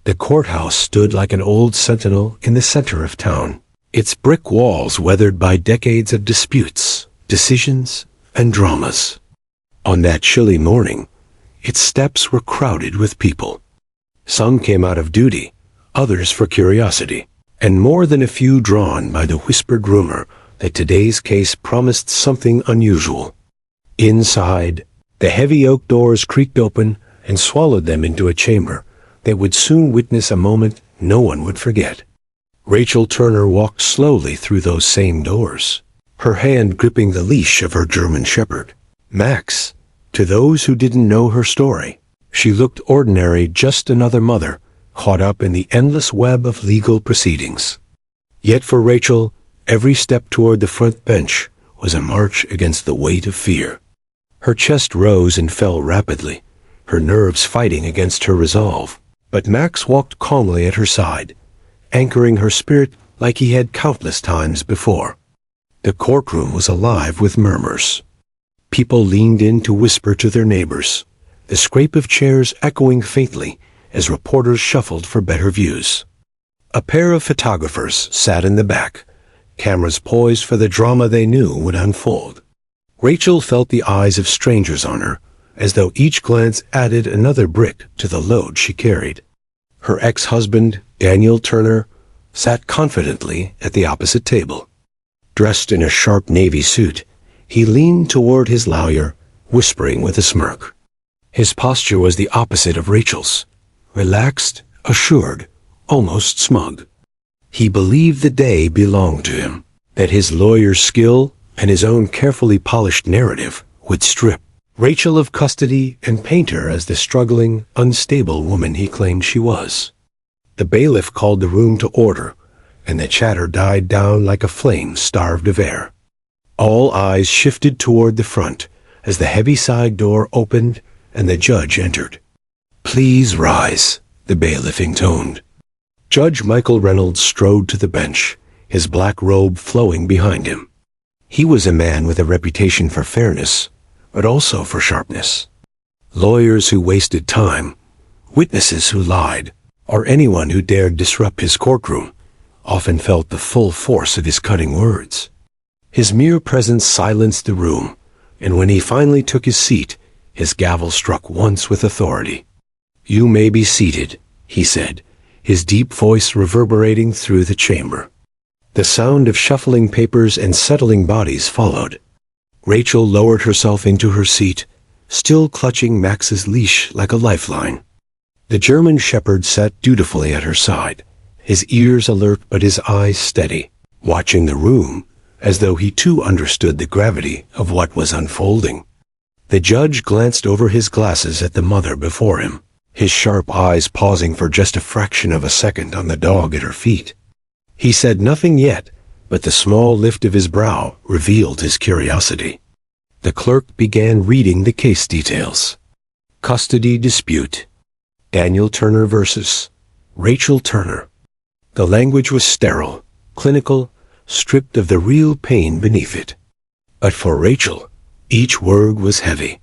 The courthouse stood like an old sentinel in the center of town, its brick walls weathered by decades of disputes, decisions, and dramas. On that chilly morning, its steps were crowded with people. Some came out of duty, others for curiosity, and more than a few drawn by the whispered rumor that today's case promised something unusual. Inside, the heavy oak doors creaked open and swallowed them into a chamber that would soon witness a moment no one would forget. Rachel Turner walked slowly through those same doors, her hand gripping the leash of her German shepherd, Max. To those who didn't know her story, she looked ordinary, just another mother, caught up in the endless web of legal proceedings. Yet for Rachel, every step toward the front bench was a march against the weight of fear. Her chest rose and fell rapidly, her nerves fighting against her resolve. But Max walked calmly at her side, anchoring her spirit like he had countless times before. The courtroom was alive with murmurs. People leaned in to whisper to their neighbors, the scrape of chairs echoing faintly as reporters shuffled for better views. A pair of photographers sat in the back, cameras poised for the drama they knew would unfold. Rachel felt the eyes of strangers on her, as though each glance added another brick to the load she carried. Her ex-husband, Daniel Turner, sat confidently at the opposite table. Dressed in a sharp navy suit, he leaned toward his lawyer, whispering with a smirk. His posture was the opposite of Rachel's, relaxed, assured, almost smug. He believed the day belonged to him, that his lawyer's skill and his own carefully polished narrative would strip Rachel of custody and paint her as the struggling, unstable woman he claimed she was. The bailiff called the room to order, and the chatter died down like a flame starved of air. All eyes shifted toward the front as the heavy side door opened and the judge entered. "Please rise," the bailiff intoned. Judge Michael Reynolds strode to the bench, his black robe flowing behind him. He was a man with a reputation for fairness, but also for sharpness. Lawyers who wasted time, witnesses who lied, or anyone who dared disrupt his courtroom often felt the full force of his cutting words. His mere presence silenced the room, and when he finally took his seat, his gavel struck once with authority. "You may be seated," he said, his deep voice reverberating through the chamber. The sound of shuffling papers and settling bodies followed. Rachel lowered herself into her seat, still clutching Max's leash like a lifeline. The German shepherd sat dutifully at her side, his ears alert but his eyes steady, watching the room as though he too understood the gravity of what was unfolding. The judge glanced over his glasses at the mother before him, his sharp eyes pausing for just a fraction of a second on the dog at her feet. He said nothing yet, but the small lift of his brow revealed his curiosity. The clerk began reading the case details. Custody dispute. Daniel Turner versus Rachel Turner. The language was sterile, clinical, stripped of the real pain beneath it. But for Rachel, each word was heavy.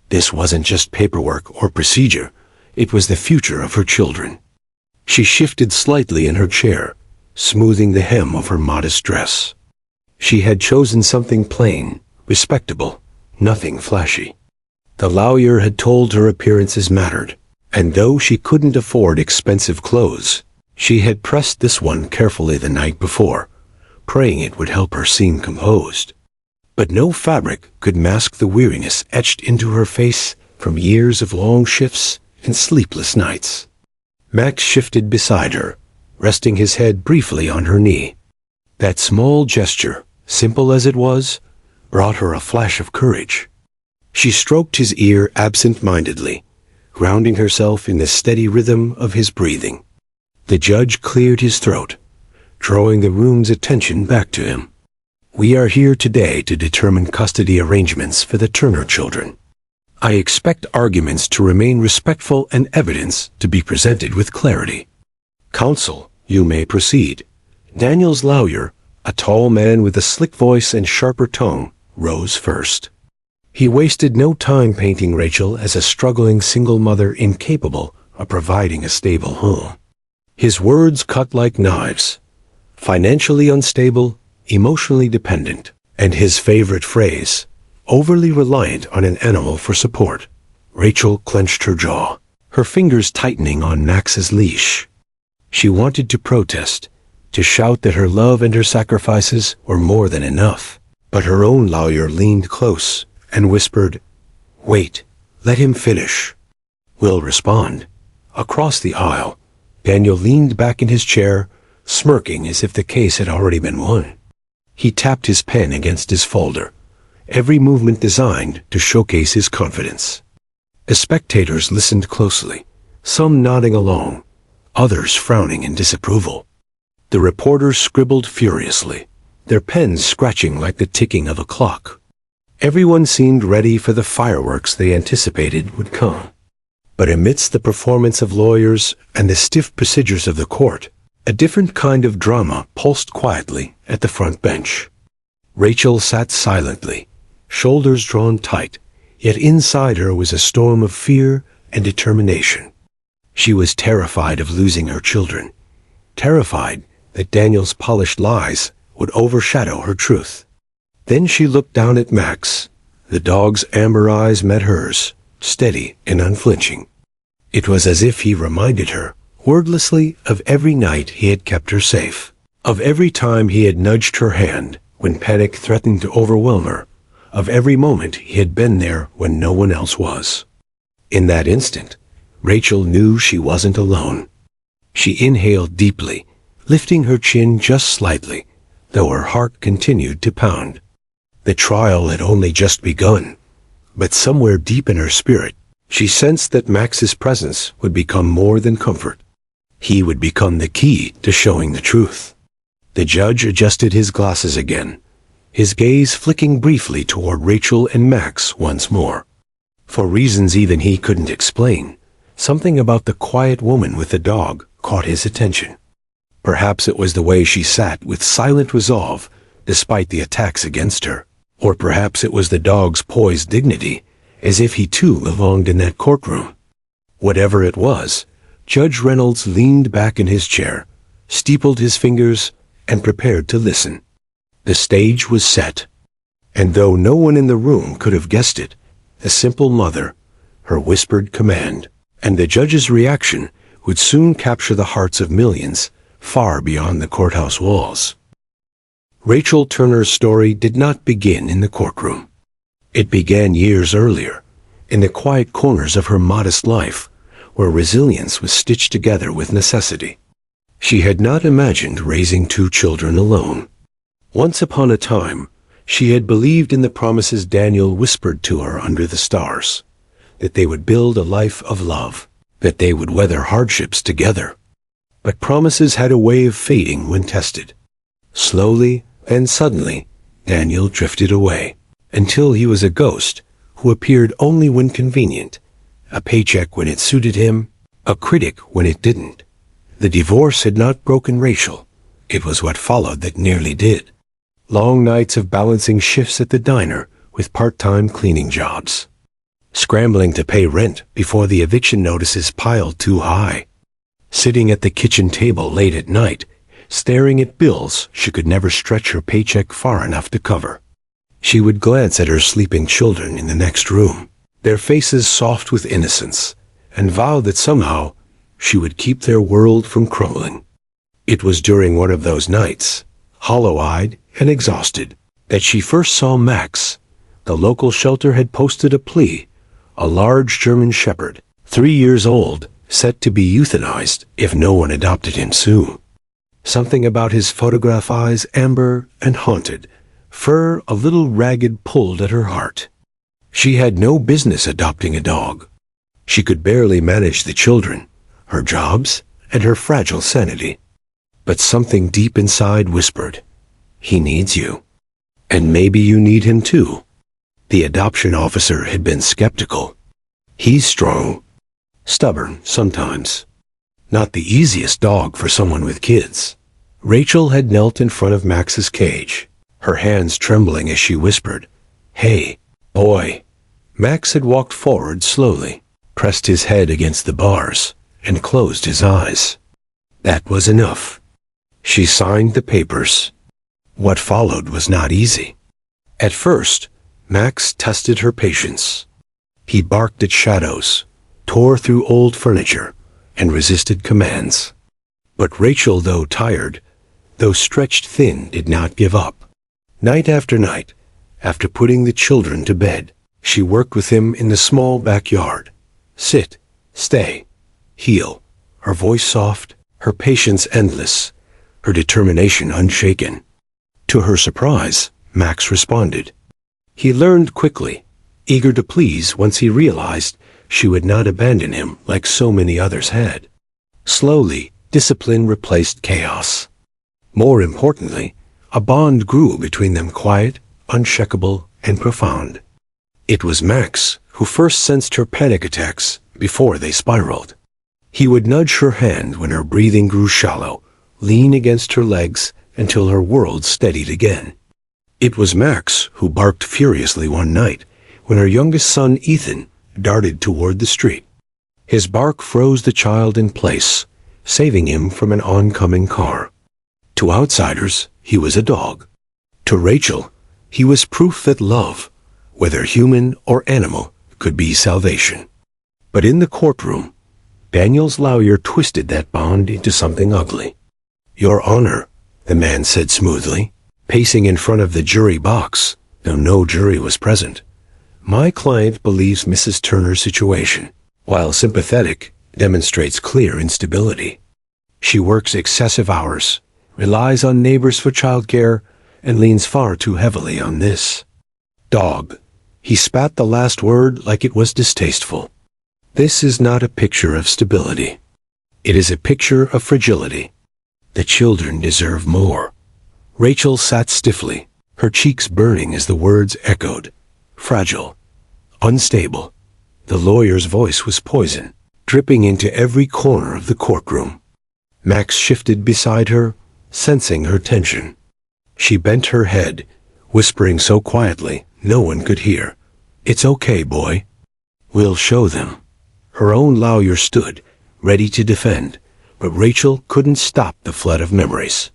This wasn't just paperwork or procedure, it was the future of her children. She shifted slightly in her chair, smoothing the hem of her modest dress. She had chosen something plain, respectable, nothing flashy. The lawyer had told her appearances mattered, and though she couldn't afford expensive clothes, she had pressed this one carefully the night before, praying it would help her seem composed. But no fabric could mask the weariness etched into her face from years of long shifts and sleepless nights. Max shifted beside her, resting his head briefly on her knee. That small gesture, simple as it was, brought her a flash of courage. She stroked his ear absent-mindedly, grounding herself in the steady rhythm of his breathing. The judge cleared his throat, drawing the room's attention back to him. "We are here today to determine custody arrangements for the Turner children. I expect arguments to remain respectful and evidence to be presented with clarity. Counsel, you may proceed." Daniel's lawyer, a tall man with a slick voice and sharper tongue, rose first. He wasted no time painting Rachel as a struggling single mother incapable of providing a stable home. His words cut like knives. Financially unstable, emotionally dependent, and his favorite phrase, overly reliant on an animal for support. Rachel clenched her jaw, her fingers tightening on Max's leash. She wanted to protest, to shout that her love and her sacrifices were more than enough. But her own lawyer leaned close and whispered, "Wait, let him finish. We'll respond." Across the aisle, Daniel leaned back in his chair, smirking as if the case had already been won. He tapped his pen against his folder, every movement designed to showcase his confidence. The spectators listened closely, some nodding along, others frowning in disapproval. The reporters scribbled furiously, their pens scratching like the ticking of a clock. Everyone seemed ready for the fireworks they anticipated would come. But amidst the performance of lawyers and the stiff procedures of the court, a different kind of drama pulsed quietly at the front bench. Rachel sat silently, shoulders drawn tight, yet inside her was a storm of fear and determination. She was terrified of losing her children, terrified that Daniel's polished lies would overshadow her truth. Then she looked down at Max. The dog's amber eyes met hers, steady and unflinching. It was as if he reminded her, wordlessly, of every night he had kept her safe, of every time he had nudged her hand when panic threatened to overwhelm her, of every moment he had been there when no one else was. In that instant, Rachel knew she wasn't alone. She inhaled deeply, lifting her chin just slightly, though her heart continued to pound. The trial had only just begun, but somewhere deep in her spirit, she sensed that Max's presence would become more than comfort. He would become the key to showing the truth. The judge adjusted his glasses again, his gaze flicking briefly toward Rachel and Max once more. For reasons even he couldn't explain, something about the quiet woman with the dog caught his attention. Perhaps it was the way she sat with silent resolve despite the attacks against her. Or perhaps it was the dog's poised dignity, as if he too belonged in that courtroom. Whatever it was, Judge Reynolds leaned back in his chair, steepled his fingers, and prepared to listen. The stage was set. And though no one in the room could have guessed it, a simple mother, her whispered command, and the judge's reaction would soon capture the hearts of millions far beyond the courthouse walls. Rachel Turner's story did not begin in the courtroom. It began years earlier, in the quiet corners of her modest life, where resilience was stitched together with necessity. She had not imagined raising 2 children alone. Once upon a time, she had believed in the promises Daniel whispered to her under the stars, that they would build a life of love, that they would weather hardships together. But promises had a way of fading when tested. Slowly and suddenly, Daniel drifted away, until he was a ghost who appeared only when convenient, a paycheck when it suited him, a critic when it didn't. The divorce had not broken Rachel. It was what followed that nearly did. Long nights of balancing shifts at the diner with part-time cleaning jobs. Scrambling to pay rent before the eviction notices piled too high. Sitting at the kitchen table late at night, staring at bills she could never stretch her paycheck far enough to cover. She would glance at her sleeping children in the next room, their faces soft with innocence, and vow that somehow she would keep their world from crumbling. It was during one of those nights, hollow-eyed and exhausted, that she first saw Max. The local shelter had posted a plea, a large German shepherd, 3 years old, set to be euthanized if no one adopted him soon. Something about his photograph eyes amber and haunted, fur a little ragged pulled at her heart. She had no business adopting a dog. She could barely manage the children, her jobs, and her fragile sanity. But something deep inside whispered, "He needs you. And maybe you need him too." The adoption officer had been skeptical. "He's strong, stubborn sometimes. Not the easiest dog for someone with kids." Rachel had knelt in front of Max's cage, her hands trembling as she whispered, "Hey, boy." Max had walked forward slowly, pressed his head against the bars, and closed his eyes. That was enough. She signed the papers. What followed was not easy. At first, Max tested her patience. He barked at shadows, tore through old furniture, and resisted commands. But Rachel, though tired, though stretched thin, did not give up. Night after night, after putting the children to bed, she worked with him in the small backyard. Sit, stay, heel, her voice soft, her patience endless, her determination unshaken. To her surprise, Max responded. He learned quickly, eager to please once he realized she would not abandon him like so many others had. Slowly, discipline replaced chaos. More importantly, a bond grew between them, quiet, unshakable, and profound. It was Max who first sensed her panic attacks before they spiraled. He would nudge her hand when her breathing grew shallow, lean against her legs until her world steadied again. It was Max who barked furiously one night when her youngest son, Ethan, darted toward the street. His bark froze the child in place, saving him from an oncoming car. To outsiders, he was a dog. To Rachel, he was proof that love, whether human or animal, could be salvation. But in the courtroom, Daniel's lawyer twisted that bond into something ugly. "Your Honor," the man said smoothly, pacing in front of the jury box, though no jury was present, "my client believes Mrs. Turner's situation, while sympathetic, demonstrates clear instability. She works excessive hours, relies on neighbors for childcare, and leans far too heavily on this." Dog. He spat the last word like it was distasteful. This is not a picture of stability. It is a picture of fragility. The children deserve more. Rachel sat stiffly, her cheeks burning as the words echoed. Fragile. Unstable. The lawyer's voice was poison, dripping into every corner of the courtroom. Max shifted beside her, sensing her tension. She bent her head, whispering so quietly no one could hear. "It's okay, boy. We'll show them." Her own lawyer stood, ready to defend, but Rachel couldn't stop the flood of memories.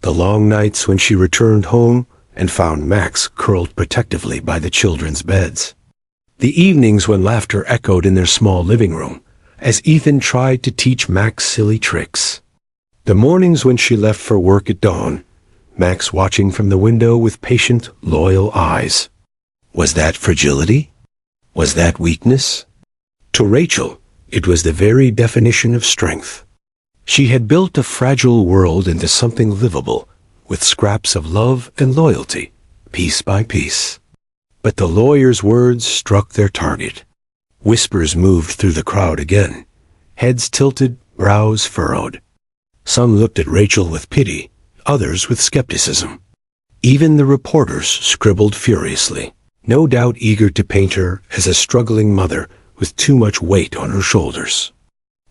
The long nights when she returned home and found Max curled protectively by the children's beds. The evenings when laughter echoed in their small living room, as Ethan tried to teach Max silly tricks. The mornings when she left for work at dawn, Max watching from the window with patient, loyal eyes. Was that fragility? Was that weakness? To Rachel, it was the very definition of strength. She had built a fragile world into something livable, with scraps of love and loyalty, piece by piece. But the lawyer's words struck their target. Whispers moved through the crowd again, heads tilted, brows furrowed. Some looked at Rachel with pity, others with skepticism. Even the reporters scribbled furiously, no doubt eager to paint her as a struggling mother with too much weight on her shoulders.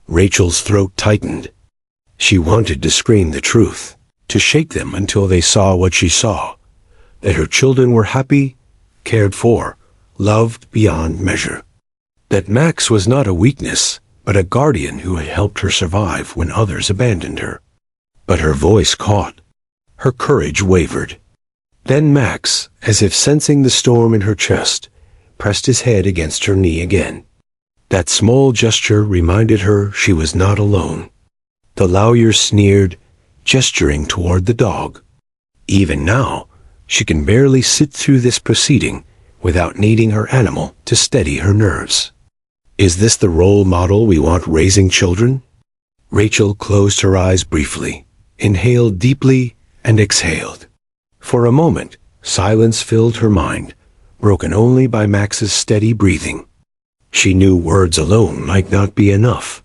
Rachel's throat tightened. She wanted to scream the truth, to shake them until they saw what she saw, that her children were happy, cared for, loved beyond measure. That Max was not a weakness, but a guardian who had helped her survive when others abandoned her. But her voice caught. Her courage wavered. Then Max, as if sensing the storm in her chest, pressed his head against her knee again. That small gesture reminded her she was not alone. The lawyer sneered, gesturing toward the dog. Even now, she can barely sit through this proceeding without needing her animal to steady her nerves. Is this the role model we want raising children? Rachel closed her eyes briefly, inhaled deeply, and exhaled. For a moment, silence filled her mind, broken only by Max's steady breathing. She knew words alone might not be enough.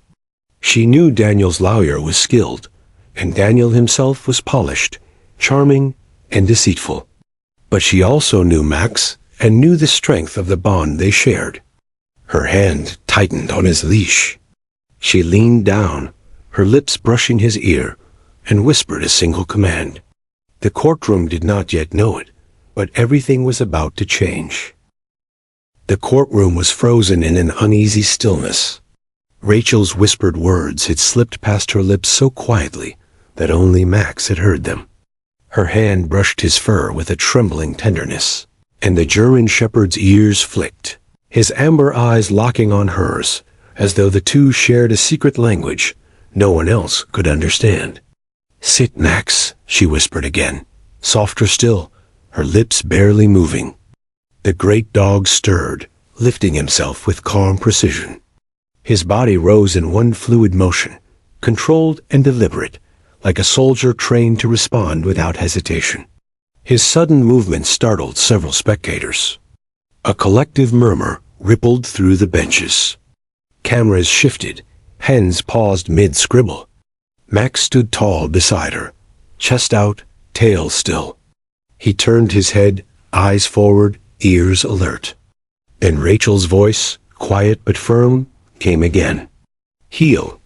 She knew Daniel's lawyer was skilled, and Daniel himself was polished, charming, and deceitful. But she also knew Max and knew the strength of the bond they shared. Her hand tightened on his leash. She leaned down, her lips brushing his ear, and whispered a single command. The courtroom did not yet know it, but everything was about to change. The courtroom was frozen in an uneasy stillness. Rachel's whispered words had slipped past her lips so quietly that only Max had heard them. Her hand brushed his fur with a trembling tenderness, and the German shepherd's ears flicked, his amber eyes locking on hers, as though the two shared a secret language no one else could understand. "Sit, Max," she whispered again, softer still, her lips barely moving. The great dog stirred, lifting himself with calm precision. His body rose in one fluid motion, controlled and deliberate, like a soldier trained to respond without hesitation. His sudden movement startled several spectators. A collective murmur rippled through the benches. Cameras shifted, pens paused mid-scribble. Max stood tall beside her, chest out, tail still. He turned his head, eyes forward, ears alert. Then Rachel's voice, quiet but firm, came again. "Heel."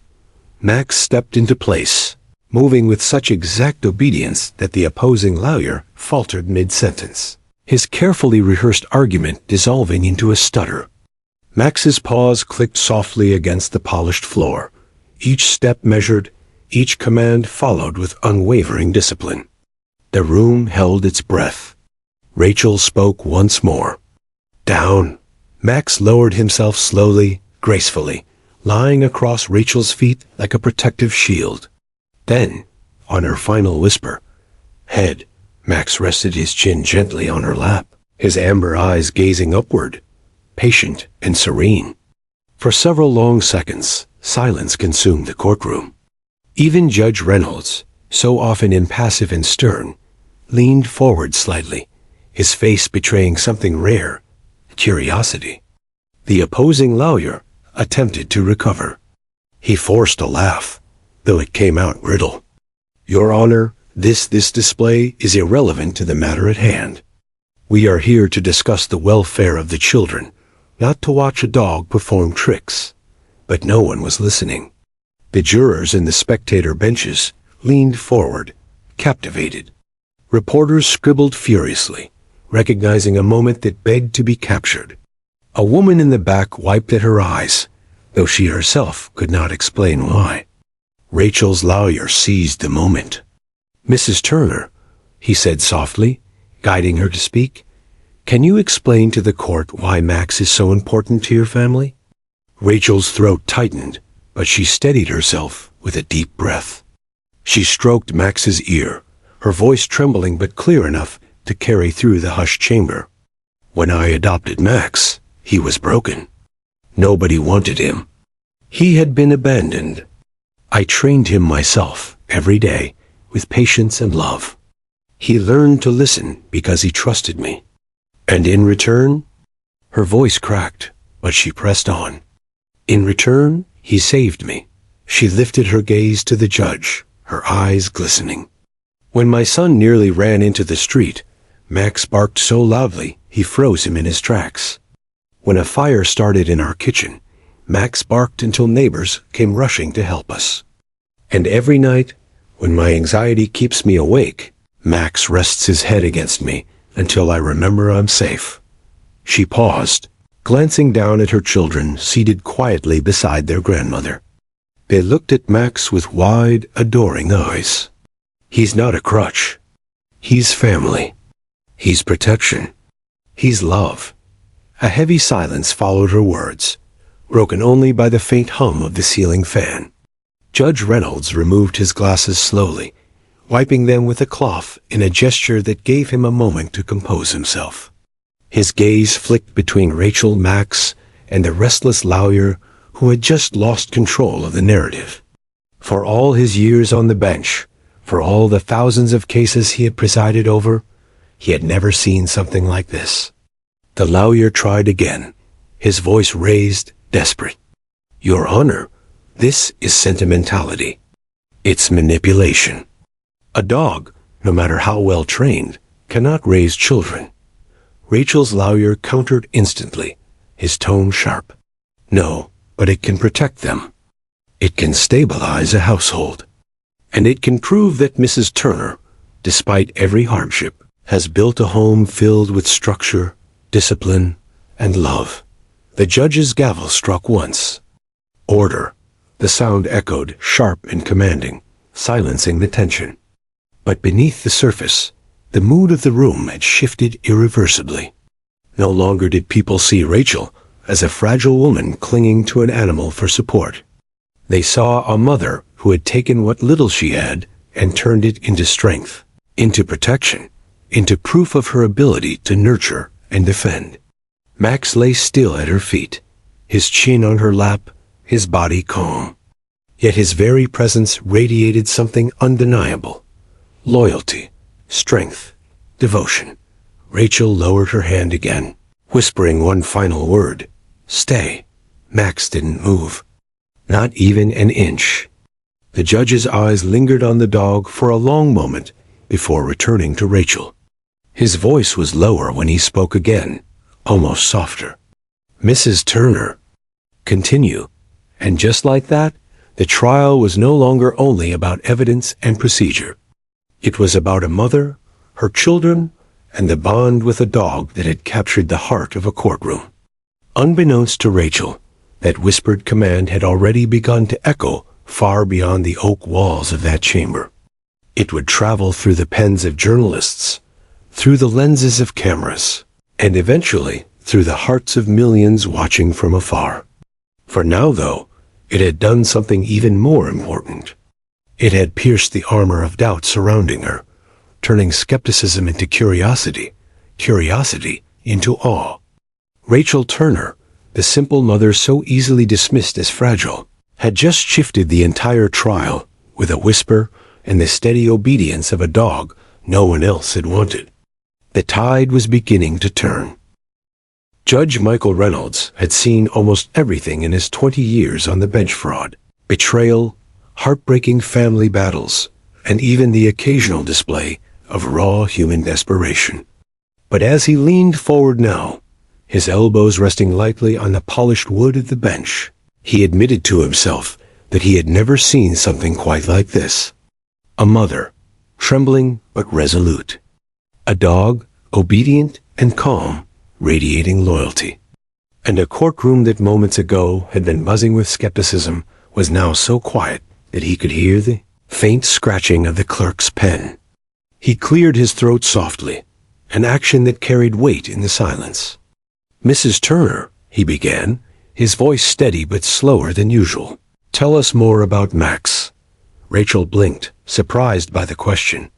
Max stepped into place, moving with such exact obedience that the opposing lawyer faltered mid-sentence, his carefully rehearsed argument dissolving into a stutter. Max's paws clicked softly against the polished floor, each step measured, each command followed with unwavering discipline. The room held its breath. Rachel spoke once more. "Down." Max lowered himself slowly, gracefully, lying across Rachel's feet like a protective shield. Then, on her final whisper, "Head," Max rested his chin gently on her lap, his amber eyes gazing upward, patient and serene. For several long seconds, silence consumed the courtroom. Even Judge Reynolds, so often impassive and stern, leaned forward slightly, his face betraying something rare, curiosity. The opposing lawyer attempted to recover. He forced a laugh, though it came out brittle. "Your Honor, this display is irrelevant to the matter at hand. We are here to discuss the welfare of the children, not to watch a dog perform tricks." But no one was listening. The jurors in the spectator benches leaned forward, captivated. Reporters scribbled furiously, recognizing a moment that begged to be captured. A woman in the back wiped at her eyes, though she herself could not explain why. Rachel's lawyer seized the moment. "Mrs. Turner," he said softly, guiding her to speak, "can you explain to the court why Max is so important to your family?" Rachel's throat tightened, but she steadied herself with a deep breath. She stroked Max's ear, her voice trembling but clear enough to carry through the hushed chamber. "When I adopted Max, he was broken. Nobody wanted him. He had been abandoned. I trained him myself every day with patience and love. He learned to listen because he trusted me. And in return," her voice cracked, but she pressed on. "In return, he saved me." She lifted her gaze to the judge, her eyes glistening. "When my son nearly ran into the street, Max barked so loudly he froze him in his tracks. When a fire started in our kitchen, Max barked until neighbors came rushing to help us. And every night, when my anxiety keeps me awake, Max rests his head against me until I remember I'm safe." She paused, glancing down at her children seated quietly beside their grandmother. They looked at Max with wide, adoring eyes. He's not a crutch. He's family. He's protection. He's love. A heavy silence followed her words, broken only by the faint hum of the ceiling fan. Judge Reynolds removed his glasses slowly, wiping them with a cloth in a gesture that gave him a moment to compose himself. His gaze flicked between Rachel, Max, and the restless lawyer who had just lost control of the narrative. For all his years on the bench, for all the thousands of cases he had presided over, he had never seen something like this. The lawyer tried again, his voice raised, desperate. "Your Honor, this is sentimentality. It's manipulation. A dog, no matter how well trained, cannot raise children." Rachel's lawyer countered instantly, his tone sharp. "No, but it can protect them. It can stabilize a household. And it can prove that Mrs. Turner, despite every hardship, has built a home filled with structure, discipline, and love." The judge's gavel struck once. Order. The sound echoed, sharp and commanding, silencing the tension. But beneath the surface, the mood of the room had shifted irreversibly. No longer did people see Rachel as a fragile woman clinging to an animal for support. They saw a mother who had taken what little she had and turned it into strength, into protection, into proof of her ability to nurture and defend. Max lay still at her feet, his chin on her lap, his body calm. Yet his very presence radiated something undeniable. Loyalty, strength, devotion. Rachel lowered her hand again, whispering one final word. Stay. Max didn't move. Not even an inch. The judge's eyes lingered on the dog for a long moment before returning to Rachel. His voice was lower when he spoke again, almost softer. Mrs. Turner. Continue. And just like that, the trial was no longer only about evidence and procedure. It was about a mother, her children, and the bond with a dog that had captured the heart of a courtroom. Unbeknownst to Rachel, that whispered command had already begun to echo far beyond the oak walls of that chamber. It would travel through the pens of journalists, through the lenses of cameras, and eventually through the hearts of millions watching from afar. For now, though, it had done something even more important. It had pierced the armor of doubt surrounding her, turning skepticism into curiosity, curiosity into awe. Rachel Turner, the simple mother so easily dismissed as fragile, had just shifted the entire trial with a whisper and the steady obedience of a dog no one else had wanted. The tide was beginning to turn. Judge Michael Reynolds had seen almost everything in his 20 years on the bench: fraud, betrayal, heartbreaking family battles, and even the occasional display of raw human desperation. But as he leaned forward now, his elbows resting lightly on the polished wood of the bench, he admitted to himself that he had never seen something quite like this. A mother, trembling but resolute. A dog, obedient and calm, radiating loyalty. And a courtroom that moments ago had been buzzing with skepticism was now so quiet that he could hear the faint scratching of the clerk's pen. He cleared his throat softly, an action that carried weight in the silence. Mrs. Turner, he began, his voice steady but slower than usual. Tell us more about Max. Rachel blinked, surprised by the question.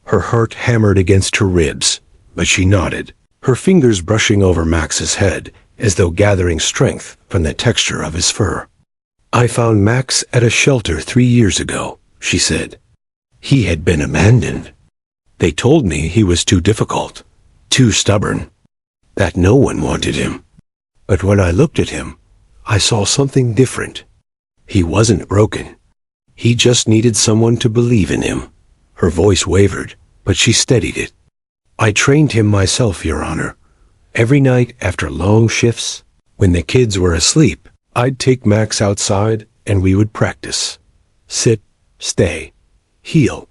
Her heart hammered against her ribs, but she nodded, her fingers brushing over Max's head as though gathering strength from the texture of his fur. I found Max at a shelter 3 years ago, she said. He had been abandoned. They told me he was too difficult, too stubborn, that no one wanted him. But when I looked at him, I saw something different. He wasn't broken. He just needed someone to believe in him. Her voice wavered, but she steadied it. I trained him myself, Your Honor. Every night after long shifts, when the kids were asleep, I'd take Max outside and we would practice. Sit, stay, heel.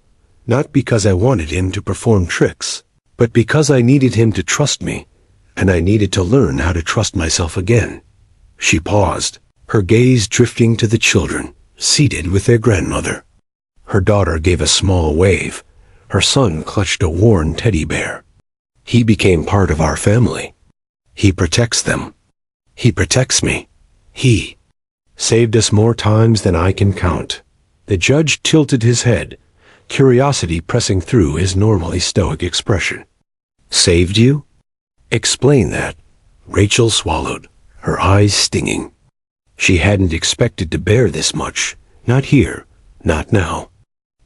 Not because I wanted him to perform tricks, but because I needed him to trust me, and I needed to learn how to trust myself again. She paused, her gaze drifting to the children, seated with their grandmother. Her daughter gave a small wave. Her son clutched a worn teddy bear. He became part of our family. He protects them. He protects me. He saved us more times than I can count. The judge tilted his head, curiosity pressing through his normally stoic expression. Saved you? Explain that. Rachel swallowed, her eyes stinging. She hadn't expected to bear this much. Not here, not now.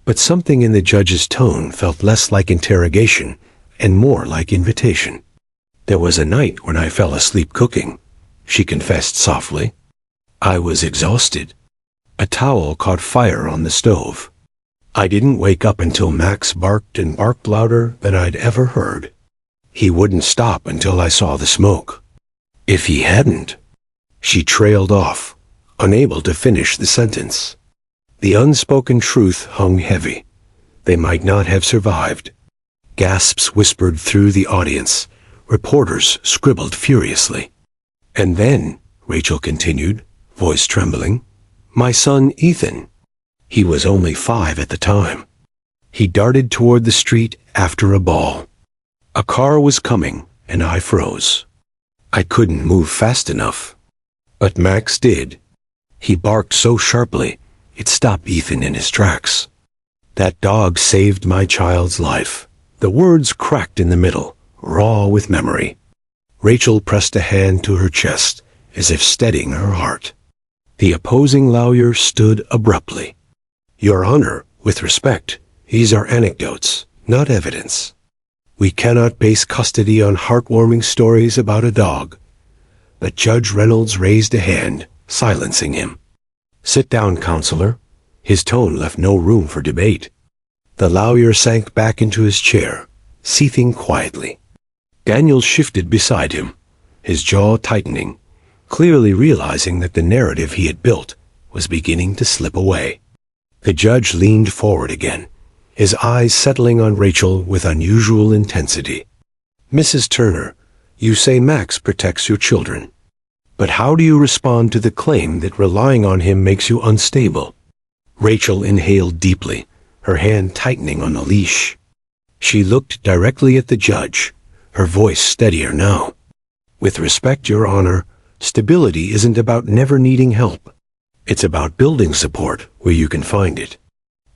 But something in the judge's tone felt less like interrogation and more like invitation. There was a night when I fell asleep cooking, she confessed softly. I was exhausted. A towel caught fire on the stove. I didn't wake up until Max barked and barked louder than I'd ever heard. He wouldn't stop until I saw the smoke. If he hadn't... She trailed off, unable to finish the sentence. The unspoken truth hung heavy. They might not have survived. Gasps whispered through the audience. Reporters scribbled furiously. And then, Rachel continued, voice trembling, My son, Ethan. He was only 5 at the time. He darted toward the street after a ball. A car was coming, and I froze. I couldn't move fast enough. But Max did. He barked so sharply, it stopped Ethan in his tracks. That dog saved my child's life. The words cracked in the middle, raw with memory. Rachel pressed a hand to her chest, as if steadying her heart. The opposing lawyer stood abruptly. Your Honor, with respect, these are anecdotes, not evidence. We cannot base custody on heartwarming stories about a dog. But Judge Reynolds raised a hand, silencing him. Sit down, counselor. His tone left no room for debate. The lawyer sank back into his chair, seething quietly. Daniel shifted beside him, his jaw tightening, clearly realizing that the narrative he had built was beginning to slip away. The judge leaned forward again, his eyes settling on Rachel with unusual intensity. Mrs. Turner, you say Max protects your children. But how do you respond to the claim that relying on him makes you unstable? Rachel inhaled deeply, her hand tightening on the leash. She looked directly at the judge, her voice steadier now. With respect, Your Honor, stability isn't about never needing help. It's about building support where you can find it.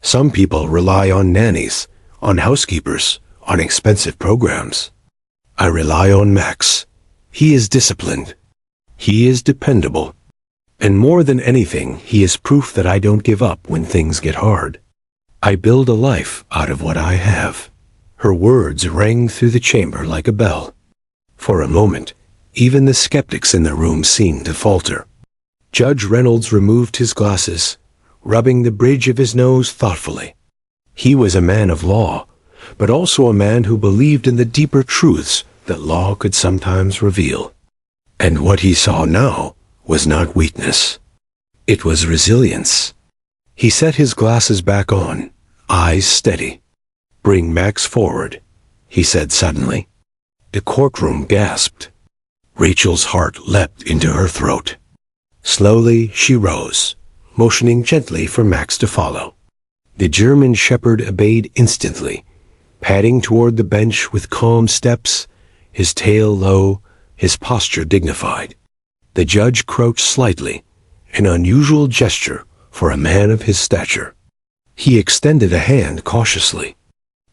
Some people rely on nannies, on housekeepers, on expensive programs. I rely on Max. He is disciplined. He is dependable. And more than anything, he is proof that I don't give up when things get hard. I build a life out of what I have. Her words rang through the chamber like a bell. For a moment, even the skeptics in the room seemed to falter. Judge Reynolds removed his glasses, rubbing the bridge of his nose thoughtfully. He was a man of law, but also a man who believed in the deeper truths that law could sometimes reveal. And what he saw now was not weakness. It was resilience. He set his glasses back on, eyes steady. Bring Max forward, he said suddenly. The courtroom gasped. Rachel's heart leapt into her throat. Slowly she rose, motioning gently for Max to follow. The German shepherd obeyed instantly, padding toward the bench with calm steps, his tail low, his posture dignified. The judge crouched slightly, an unusual gesture for a man of his stature. He extended a hand cautiously.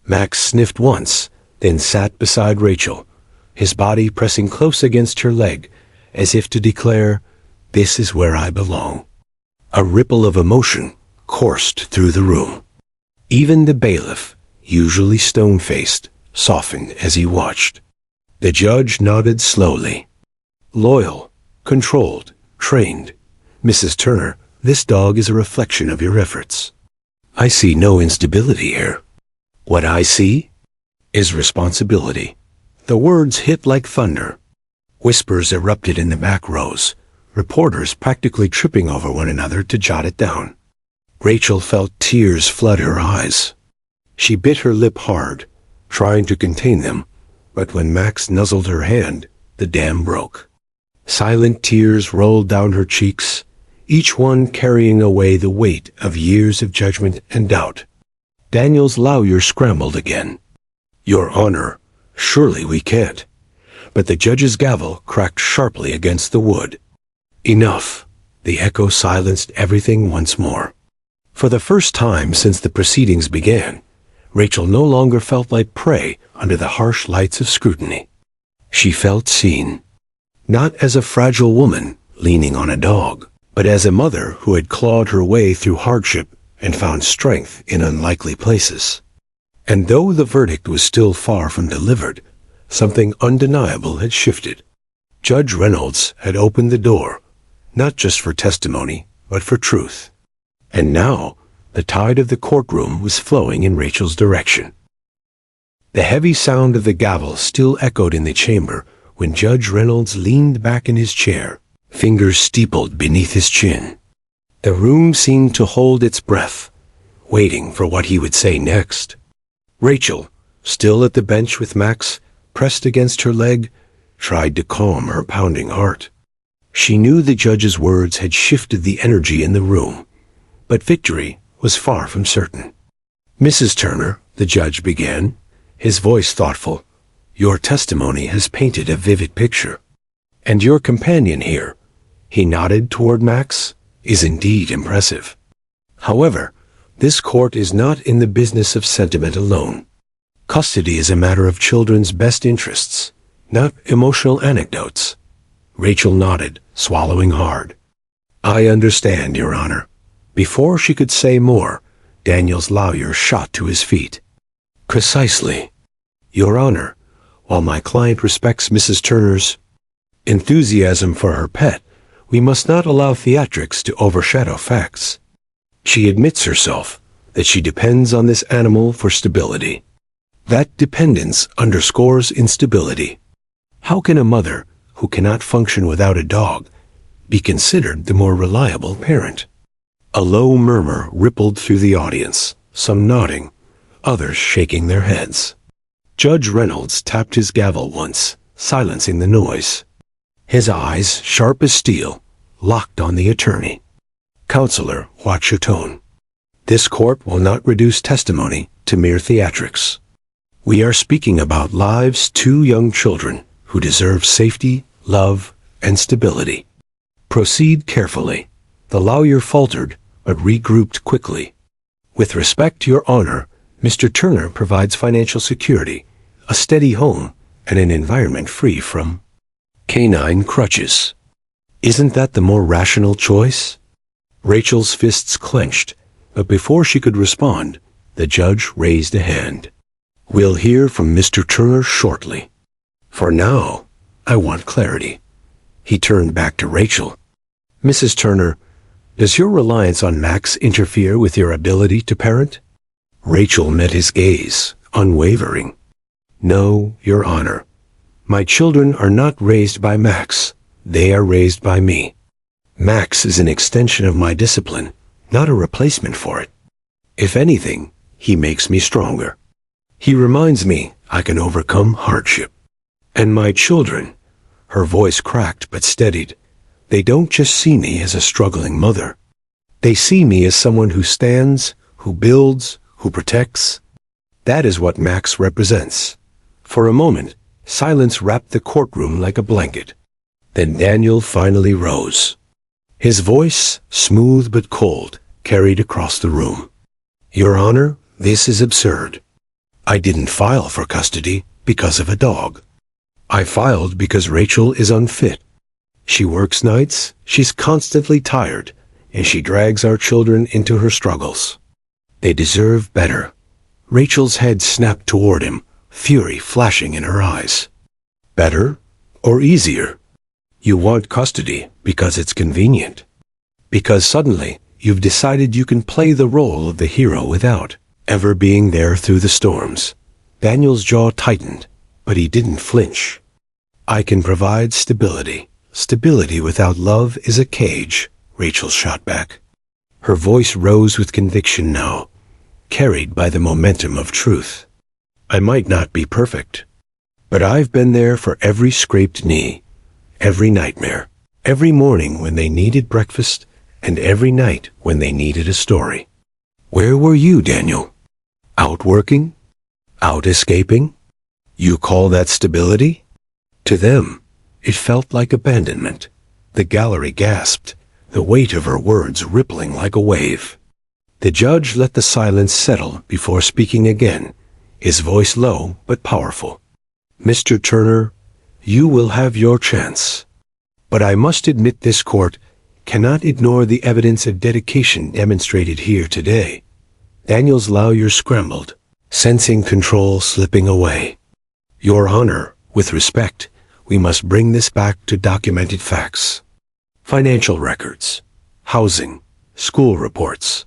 Max sniffed once, then sat beside Rachel, his body pressing close against her leg, as if to declare, "This is where I belong." A ripple of emotion coursed through the room. Even the bailiff, usually stone-faced, softened as he watched. The judge nodded slowly. Loyal, controlled, trained. Mrs. Turner, this dog is a reflection of your efforts. I see no instability here. What I see is responsibility. The words hit like thunder. Whispers erupted in the back rows, reporters practically tripping over one another to jot it down. Rachel felt tears flood her eyes. She bit her lip hard, trying to contain them, but when Max nuzzled her hand, the dam broke. Silent tears rolled down her cheeks, each one carrying away the weight of years of judgment and doubt. Daniel's lawyer scrambled again. Your Honor, surely we can't. But the judge's gavel cracked sharply against the wood. Enough. The echo silenced everything once more. For the first time since the proceedings began, Rachel no longer felt like prey under the harsh lights of scrutiny. She felt seen. Not as a fragile woman leaning on a dog, but as a mother who had clawed her way through hardship and found strength in unlikely places. And though the verdict was still far from delivered, something undeniable had shifted. Judge Reynolds had opened the door, not just for testimony, but for truth. And now, the tide of the courtroom was flowing in Rachel's direction. The heavy sound of the gavel still echoed in the chamber when Judge Reynolds leaned back in his chair, fingers steepled beneath his chin. The room seemed to hold its breath, waiting for what he would say next. Rachel, still at the bench with Max, pressed against her leg, tried to calm her pounding heart. She knew the judge's words had shifted the energy in the room, but victory was far from certain. Mrs. Turner, the judge began, his voice thoughtful, your testimony has painted a vivid picture. And your companion here, he nodded toward Max, is indeed impressive. However, this court is not in the business of sentiment alone. Custody is a matter of children's best interests, not emotional anecdotes. Rachel nodded, swallowing hard. I understand, Your Honor. Before she could say more, Daniel's lawyer shot to his feet. Precisely. Your Honor, while my client respects Mrs. Turner's enthusiasm for her pet, we must not allow theatrics to overshadow facts. She admits herself that she depends on this animal for stability. That dependence underscores instability. How can a mother who cannot function without a dog be considered the more reliable parent? A low murmur rippled through the audience, some nodding, others shaking their heads. Judge Reynolds tapped his gavel once, silencing the noise. His eyes, sharp as steel, locked on the attorney. Counselor, watch your tone. This court will not reduce testimony to mere theatrics. We are speaking about lives, two young children who deserve safety, love, and stability. Proceed carefully. The lawyer faltered, but regrouped quickly. With respect, Your Honor, Mr. Turner provides financial security, a steady home, and an environment free from canine crutches. Isn't that the more rational choice? Rachel's fists clenched, but before she could respond, the judge raised a hand. We'll hear from Mr. Turner shortly. For now, I want clarity. He turned back to Rachel. Mrs. Turner, does your reliance on Max interfere with your ability to parent? Rachel met his gaze, unwavering. No, Your Honor. My children are not raised by Max. They are raised by me. Max is an extension of my discipline, not a replacement for it. If anything, he makes me stronger. He reminds me I can overcome hardship. And my children, her voice cracked but steadied, they don't just see me as a struggling mother. They see me as someone who stands, who builds, who protects. That is what Max represents. For a moment, silence wrapped the courtroom like a blanket. Then Daniel finally rose. His voice, smooth but cold, carried across the room. Your Honor, this is absurd. I didn't file for custody because of a dog. I filed because Rachel is unfit. She works nights, she's constantly tired, and she drags our children into her struggles. They deserve better. Rachel's head snapped toward him, fury flashing in her eyes. Better or easier? You want custody because it's convenient. Because suddenly you've decided you can play the role of the hero without ever being there through the storms. Daniel's jaw tightened, but he didn't flinch. I can provide stability. Stability without love is a cage, Rachel shot back. Her voice rose with conviction now, carried by the momentum of truth. I might not be perfect, but I've been there for every scraped knee, every nightmare, every morning when they needed breakfast, and every night when they needed a story. Where were you, Daniel? Out working? Out escaping? You call that stability? To them, it felt like abandonment. The gallery gasped, the weight of her words rippling like a wave. The judge let the silence settle before speaking again, his voice low but powerful. Mr. Turner, you will have your chance. But I must admit this court cannot ignore the evidence of dedication demonstrated here today. Daniel's lawyer scrambled, sensing control slipping away. Your Honor, with respect, we must bring this back to documented facts. Financial records, housing, school reports.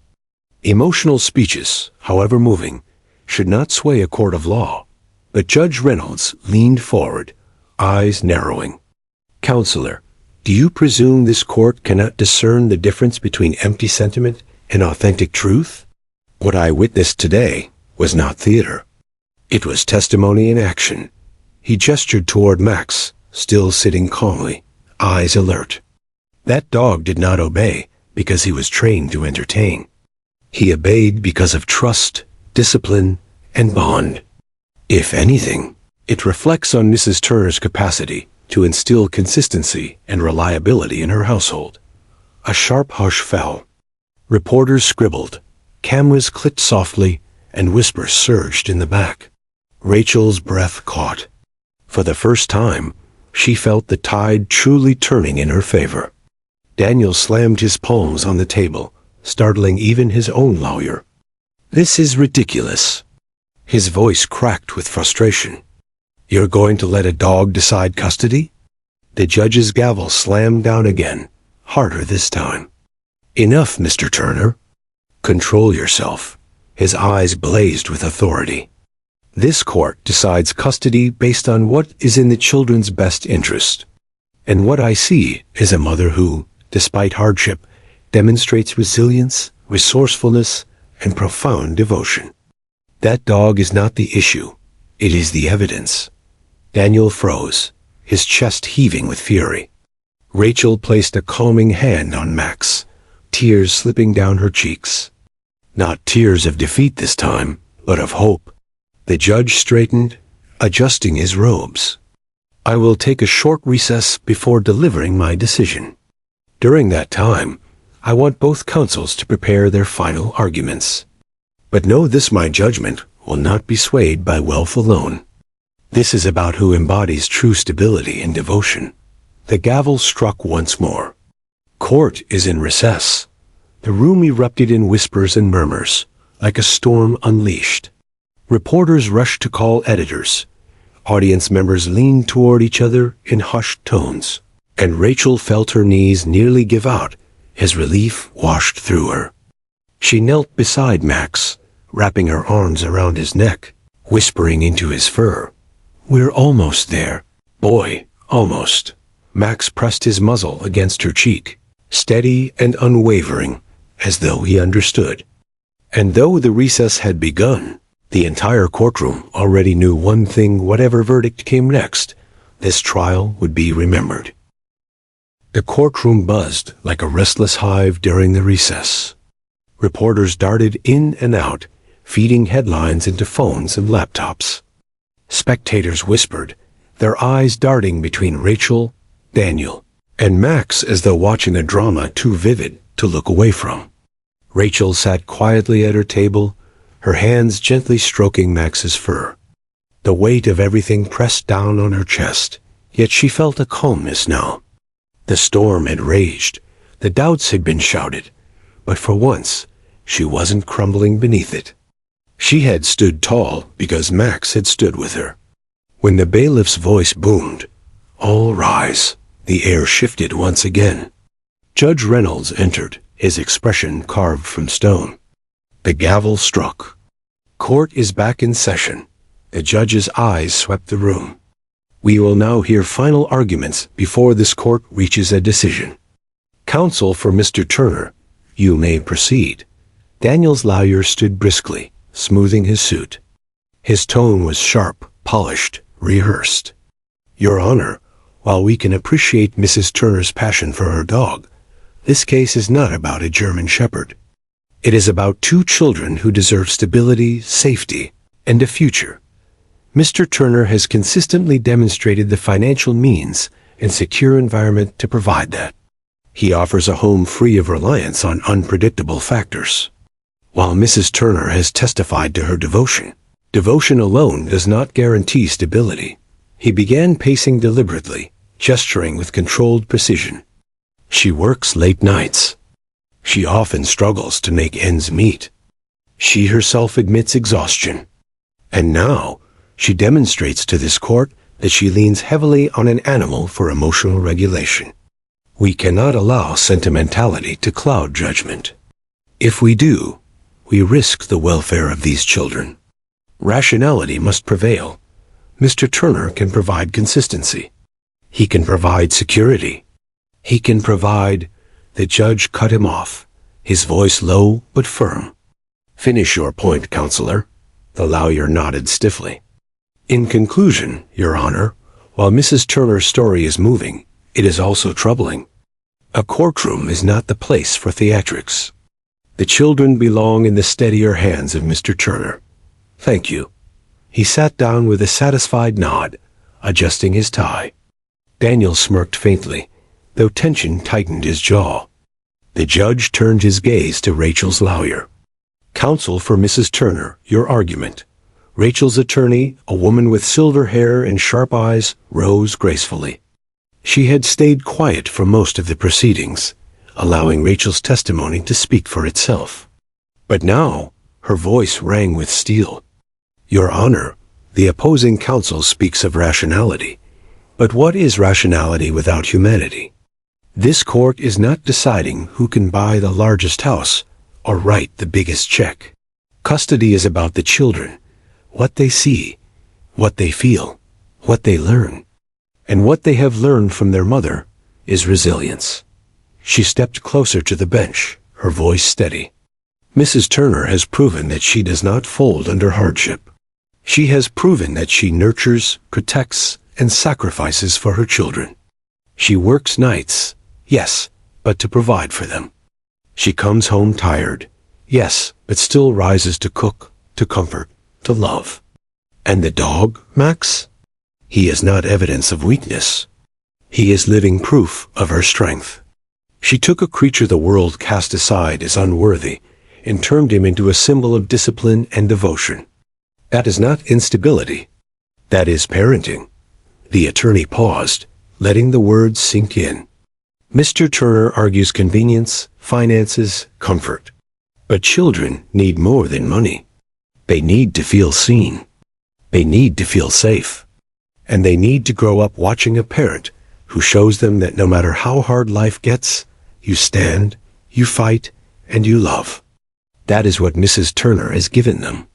Emotional speeches, however moving, should not sway a court of law. But Judge Reynolds leaned forward, eyes narrowing. Counselor, do you presume this court cannot discern the difference between empty sentiment and authentic truth? What I witnessed today was not theater. It was testimony in action. He gestured toward Max, still sitting calmly, eyes alert. That dog did not obey because he was trained to entertain. He obeyed because of trust, discipline, and bond. If anything, it reflects on Mrs. Turner's capacity to instill consistency and reliability in her household. A sharp hush fell. Reporters scribbled, cameras clicked softly, and whispers surged in the back. Rachel's breath caught. For the first time, she felt the tide truly turning in her favor. Daniel slammed his palms on the table, startling even his own lawyer. "This is ridiculous." His voice cracked with frustration. "You're going to let a dog decide custody?" The judge's gavel slammed down again, harder this time. "Enough, Mr. Turner. Control yourself." His eyes blazed with authority. "This court decides custody based on what is in the children's best interest. And what I see is a mother who, despite hardship, demonstrates resilience, resourcefulness, and profound devotion. That dog is not the issue. It is the evidence." Daniel froze, his chest heaving with fury. Rachel placed a calming hand on Max, tears slipping down her cheeks. Not tears of defeat this time, but of hope. The judge straightened, adjusting his robes. "I will take a short recess before delivering my decision. During that time, I want both counsels to prepare their final arguments. But know this, my judgment will not be swayed by wealth alone. This is about who embodies true stability and devotion." The gavel struck once more. Court is in recess. The room erupted in whispers and murmurs, like a storm unleashed. Reporters rushed to call editors. Audience members leaned toward each other in hushed tones, and Rachel felt her knees nearly give out as relief washed through her. She knelt beside Max, wrapping her arms around his neck, whispering into his fur. "We're almost there, boy, almost." Max pressed his muzzle against her cheek, steady and unwavering, as though he understood. And though the recess had begun, the entire courtroom already knew one thing: whatever verdict came next, this trial would be remembered. The courtroom buzzed like a restless hive during the recess. Reporters darted in and out, feeding headlines into phones and laptops. Spectators whispered, their eyes darting between Rachel, Daniel, and Max as though watching a drama too vivid to look away from. Rachel sat quietly at her table, her hands gently stroking Max's fur. The weight of everything pressed down on her chest, yet she felt a calmness now. The storm had raged, the doubts had been shouted, but for once, she wasn't crumbling beneath it. She had stood tall because Max had stood with her. When the bailiff's voice boomed, "All rise," the air shifted once again. Judge Reynolds entered, his expression carved from stone. The gavel struck. Court is back in session. The judge's eyes swept the room. "We will now hear final arguments before this court reaches a decision. Counsel for Mr. Turner, you may proceed." Daniel's lawyer stood briskly, smoothing his suit. His tone was sharp, polished, rehearsed. "Your Honor, while we can appreciate Mrs. Turner's passion for her dog, this case is not about a German Shepherd. It is about two children who deserve stability, safety, and a future. Mr. Turner has consistently demonstrated the financial means and secure environment to provide that. He offers a home free of reliance on unpredictable factors. While Mrs. Turner has testified to her devotion, devotion alone does not guarantee stability." He began pacing deliberately, gesturing with controlled precision. "She works late nights. She often struggles to make ends meet. She herself admits exhaustion. And now, she demonstrates to this court that she leans heavily on an animal for emotional regulation. We cannot allow sentimentality to cloud judgment. If we do, we risk the welfare of these children. Rationality must prevail. Mr. Turner can provide consistency. He can provide security. He can provide—" The judge cut him off, his voice low but firm. "Finish your point, counselor." The lawyer nodded stiffly. "In conclusion, Your Honor, while Mrs. Turner's story is moving, it is also troubling. A courtroom is not the place for theatrics. The children belong in the steadier hands of Mr. Turner. Thank you. He sat down with a satisfied nod, adjusting his tie. Daniel smirked faintly, though tension tightened his jaw. The judge turned his gaze to Rachel's lawyer. Counsel for Mrs. Turner, your argument. Rachel's attorney, a woman with silver hair and sharp eyes, rose gracefully. She had stayed quiet for most of the proceedings, allowing Rachel's testimony to speak for itself. But now, her voice rang with steel. Your Honor, the opposing counsel speaks of rationality. But what is rationality without humanity? This court is not deciding who can buy the largest house or write the biggest check. Custody is about the children, what they see, what they feel, what they learn. And what they have learned from their mother is resilience. She stepped closer to the bench, her voice steady. Mrs. Turner has proven that she does not fold under hardship. She has proven that she nurtures, protects, and sacrifices for her children. She works nights, yes, but to provide for them. She comes home tired, yes, but still rises to cook, to comfort, to love. And the dog, Max? He is not evidence of weakness. He is living proof of her strength. She took a creature the world cast aside as unworthy and turned him into a symbol of discipline and devotion. That is not instability. That is parenting. The attorney paused, letting the words sink in. Mr. Turner argues convenience, finances, comfort. But children need more than money. They need to feel seen. They need to feel safe. And they need to grow up watching a parent who shows them that no matter how hard life gets, you stand, you fight, and you love. That is what Mrs. Turner has given them.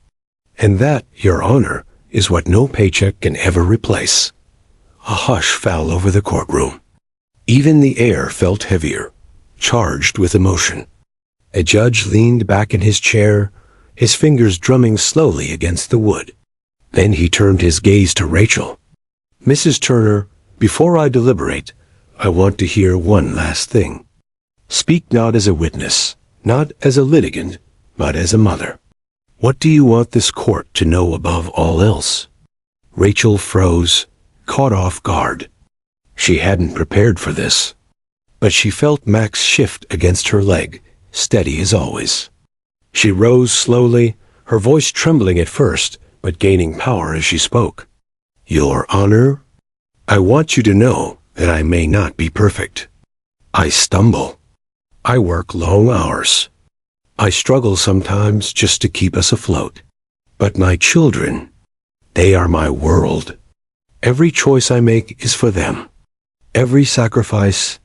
And that, Your Honor, is what no paycheck can ever replace. A hush fell over the courtroom. Even the air felt heavier, charged with emotion. A judge leaned back in his chair, his fingers drumming slowly against the wood. Then he turned his gaze to Rachel. Mrs. Turner, before I deliberate, I want to hear one last thing. Speak not as a witness, not as a litigant, but as a mother. What do you want this court to know above all else? Rachel froze, caught off guard. She hadn't prepared for this. But she felt Max shift against her leg, steady as always. She rose slowly, her voice trembling at first, but gaining power as she spoke. Your Honor, I want you to know that I may not be perfect. I stumble. I work long hours. I struggle sometimes just to keep us afloat. But my children, they are my world. Every choice I make is for them. Every sacrifice,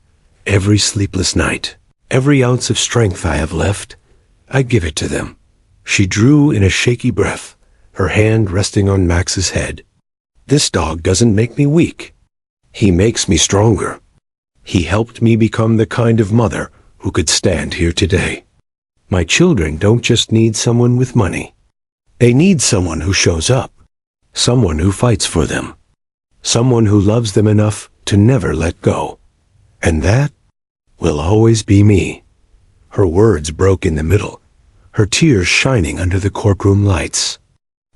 every sleepless night, every ounce of strength I have left, I give it to them. She drew in a shaky breath, her hand resting on Max's head. This dog doesn't make me weak. He makes me stronger. He helped me become the kind of mother who could stand here today. My children don't just need someone with money. They need someone who shows up, someone who fights for them, someone who loves them enough to never let go. And that will always be me. Her words broke in the middle, her tears shining under the courtroom lights.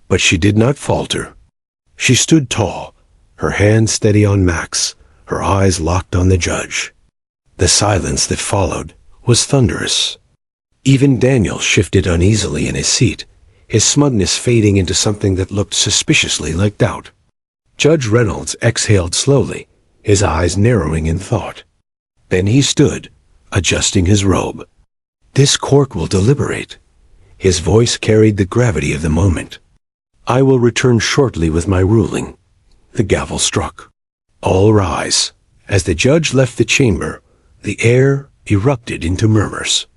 But she did not falter. She stood tall, her hand steady on Max, her eyes locked on the judge. The silence that followed was thunderous. Even Daniel shifted uneasily in his seat, his smugness fading into something that looked suspiciously like doubt. Judge Reynolds exhaled slowly, his eyes narrowing in thought. Then he stood, adjusting his robe. This court will deliberate. His voice carried the gravity of the moment. I will return shortly with my ruling. The gavel struck. All rise. As the judge left the chamber, the air erupted into murmurs.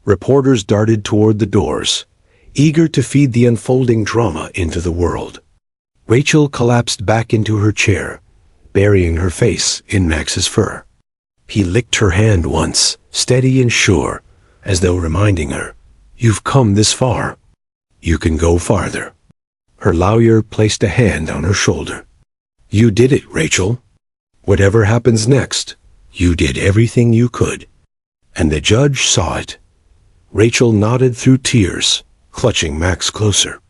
Reporters darted toward the doors, eager to feed the unfolding drama into the world. Rachel collapsed back into her chair, burying her face in Max's fur. He licked her hand once, steady and sure, as though reminding her, "You've come this far. You can go farther." Her lawyer placed a hand on her shoulder. "You did it, Rachel. Whatever happens next, You did everything you could. And the judge saw it. Rachel nodded through tears, clutching Max closer.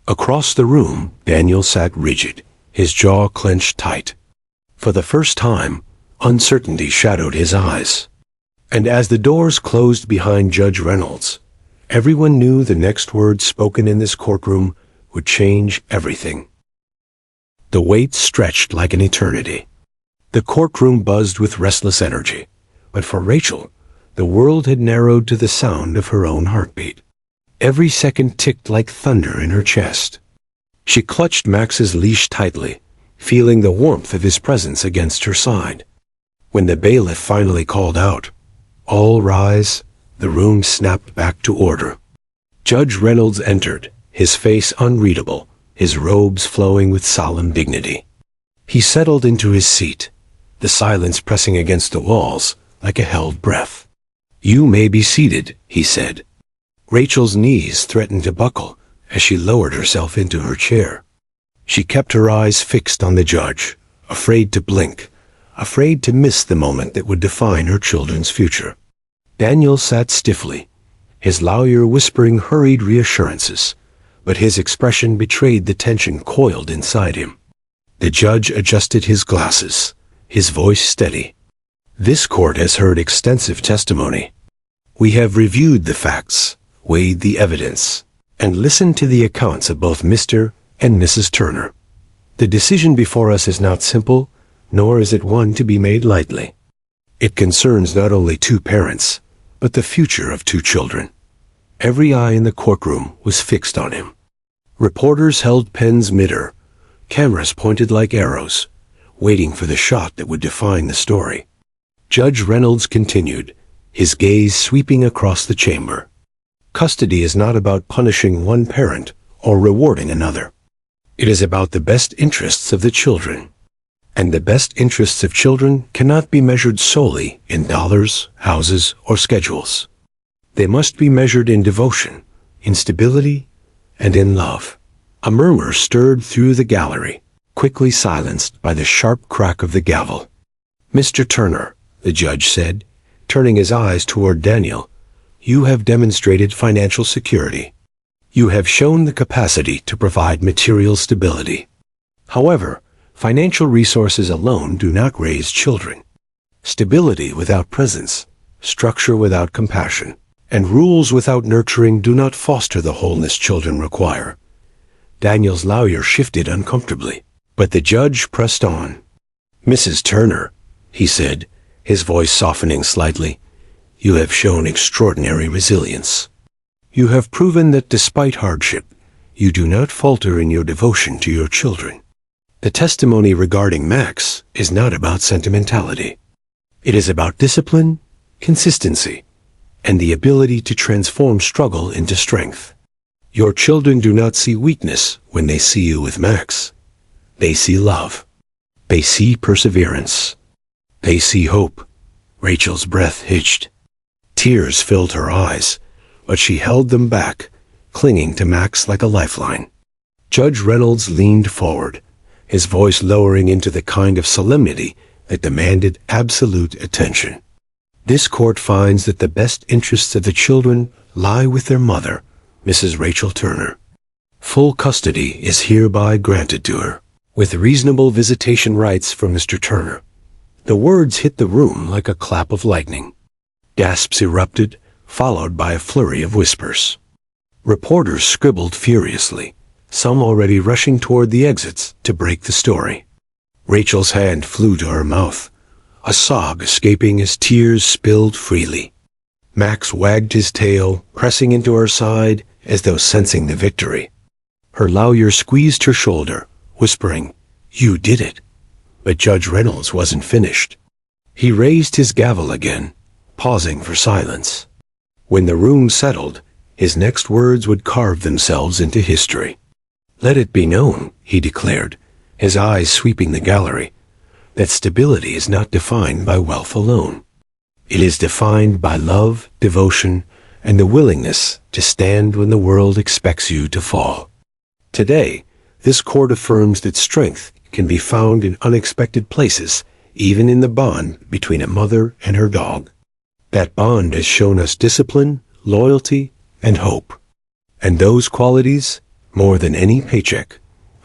Across the room, Daniel sat rigid, his jaw clenched tight. For the first time, uncertainty shadowed his eyes. And as the doors closed behind Judge Reynolds, everyone knew the next words spoken in this courtroom would change everything. The wait stretched like an eternity. The courtroom buzzed with restless energy, but for Rachel, the world had narrowed to the sound of her own heartbeat. Every second ticked like thunder in her chest. She clutched Max's leash tightly, feeling the warmth of his presence against her side. When the bailiff finally called out, "All rise," the room snapped back to order. Judge Reynolds entered, his face unreadable, his robes flowing with solemn dignity. He settled into his seat, the silence pressing against the walls like a held breath. "You may be seated," he said. Rachel's knees threatened to buckle as she lowered herself into her chair. She kept her eyes fixed on the judge, afraid to blink, afraid to miss the moment that would define her children's future. Daniel sat stiffly, his lawyer whispering hurried reassurances, but his expression betrayed the tension coiled inside him. The judge adjusted his glasses, his voice steady. "This court has heard extensive testimony. We have reviewed the facts, weighed the evidence, and listened to the accounts of both Mr. and Mrs. Turner. The decision before us is not simple, nor is it one to be made lightly. It concerns not only two parents, but the future of two children." Every eye in the courtroom was fixed on him. Reporters held pens mid-air, cameras pointed like arrows, waiting for the shot that would define the story. Judge Reynolds continued, his gaze sweeping across the chamber. Custody is not about punishing one parent or rewarding another. It is about the best interests of the children. And the best interests of children cannot be measured solely in dollars, houses, or schedules. They must be measured in devotion, in stability, and in love. A murmur stirred through the gallery, quickly silenced by the sharp crack of the gavel. "Mr. Turner," the judge said, turning his eyes toward Daniel, "you have demonstrated financial security. You have shown the capacity to provide material stability. However, financial resources alone do not raise children. Stability without presence, structure without compassion, and rules without nurturing do not foster the wholeness children require." Daniel's lawyer shifted uncomfortably, but the judge pressed on. "Mrs. Turner," he said, his voice softening slightly, "you have shown extraordinary resilience. You have proven that despite hardship, you do not falter in your devotion to your children. The testimony regarding Max is not about sentimentality. It is about discipline, consistency, and the ability to transform struggle into strength. Your children do not see weakness when they see you with Max. They see love. They see perseverance. They see hope." Rachel's breath hitched. Tears filled her eyes, but she held them back, clinging to Max like a lifeline. Judge Reynolds leaned forward, his voice lowering into the kind of solemnity that demanded absolute attention. "This court finds that the best interests of the children lie with their mother, Mrs. Rachel Turner. Full custody is hereby granted to her, with reasonable visitation rights for Mr. Turner." The words hit the room like a clap of lightning. Gasps erupted, followed by a flurry of whispers. Reporters scribbled furiously, some already rushing toward the exits to break the story. Rachel's hand flew to her mouth, a sob escaping as tears spilled freely. Max wagged his tail, pressing into her side as though sensing the victory. Her lawyer squeezed her shoulder, whispering, "You did it." But Judge Reynolds wasn't finished. He raised his gavel again, pausing for silence. When the room settled, his next words would carve themselves into history. "Let it be known," he declared, his eyes sweeping the gallery, "that stability is not defined by wealth alone. It is defined by love, devotion, and the willingness to stand when the world expects you to fall." Today, this court affirms that strength can be found in unexpected places, even in the bond between a mother and her dog. That bond has shown us discipline, loyalty, and hope. And those qualities, more than any paycheck,